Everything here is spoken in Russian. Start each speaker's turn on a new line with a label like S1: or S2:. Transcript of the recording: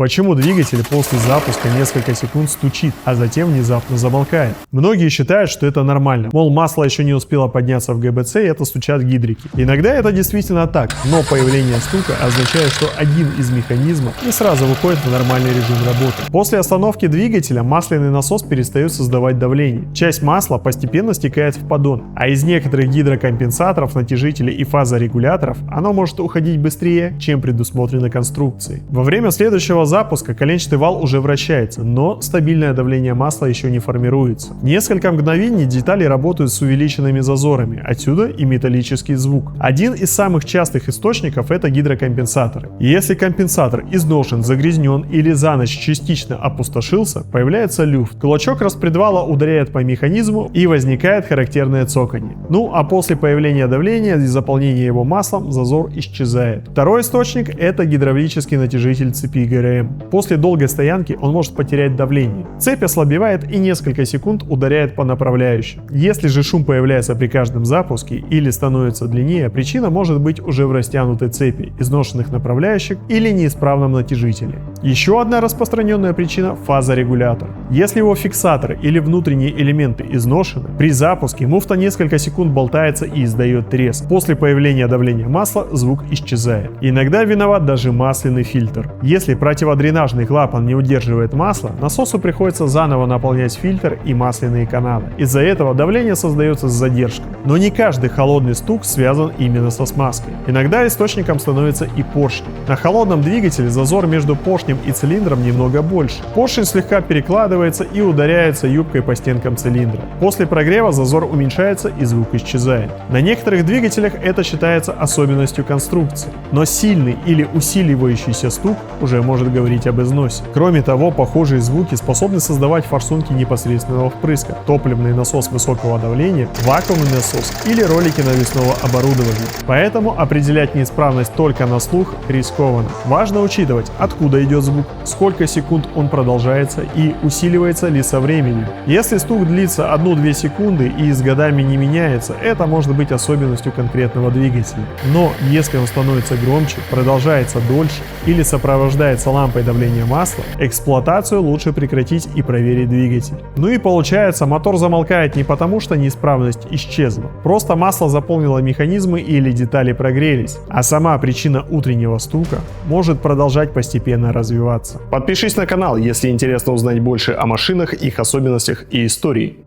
S1: Почему двигатель после запуска несколько секунд стучит, а затем внезапно замолкает? Многие считают, что это нормально, мол, масло еще не успело подняться в ГБЦ, и это стучат гидрики. Иногда это действительно так, но появление стука означает, что один из механизмов не сразу выходит в нормальный режим работы. После остановки двигателя масляный насос перестает создавать давление. Часть масла постепенно стекает в поддон, а из некоторых гидрокомпенсаторов, натяжителей и фазорегуляторов оно может уходить быстрее, чем предусмотрено конструкцией. Во время следующего запуска коленчатый вал уже вращается, но стабильное давление масла еще не формируется. Несколько мгновений детали работают с увеличенными зазорами, отсюда и металлический звук. Один из самых частых источников — это гидрокомпенсаторы. И если компенсатор изношен, загрязнен или за ночь частично опустошился, появляется люфт. Кулачок распредвала ударяет по механизму и возникает характерное цоканье. Ну а после появления давления и заполнения его маслом зазор исчезает. Второй источник — это гидравлический натяжитель цепи ГРМ. После долгой стоянки он может потерять давление. Цепь ослабевает и несколько секунд ударяет по направляющим. Если же шум появляется при каждом запуске или становится длиннее, причина может быть уже в растянутой цепи, изношенных направляющих или неисправном натяжителе. Еще одна распространенная причина — фазорегулятор. Если его фиксаторы или внутренние элементы изношены, при запуске муфта несколько секунд болтается и издает треск. После появления давления масла звук исчезает. Иногда виноват даже масляный фильтр. Если противодренажный клапан не удерживает масло, насосу приходится заново наполнять фильтр и масляные каналы. Из-за этого давление создается с задержкой. Но не каждый холодный стук связан именно со смазкой. Иногда источником становится и поршень. На холодном двигателе зазор между поршнем и цилиндром немного больше. Поршень слегка перекладывается и ударяется юбкой по стенкам цилиндра. После прогрева зазор уменьшается и звук исчезает. На некоторых двигателях это считается особенностью конструкции. Но сильный или усиливающийся стук уже может говорить об износе. Кроме того, похожие звуки способны создавать форсунки непосредственного впрыска, топливный насос высокого давления, вакуумный насос или ролики навесного оборудования. Поэтому определять неисправность только на слух рискованно. Важно учитывать, откуда идет звук, сколько секунд он продолжается и усиливается ли со временем. Если стук длится 1-2 секунды и с годами не меняется, это может быть особенностью конкретного двигателя. Но если он становится громче, продолжается дольше или сопровождается лампой давления масла, эксплуатацию лучше прекратить и проверить двигатель. Ну и получается, мотор замолкает не потому, что неисправность исчезла, просто масло заполнило механизмы или детали прогрелись, а сама причина утреннего стука может продолжать постепенно развиваться.
S2: Подпишись на канал, если интересно узнать больше о машинах, их особенностях и истории.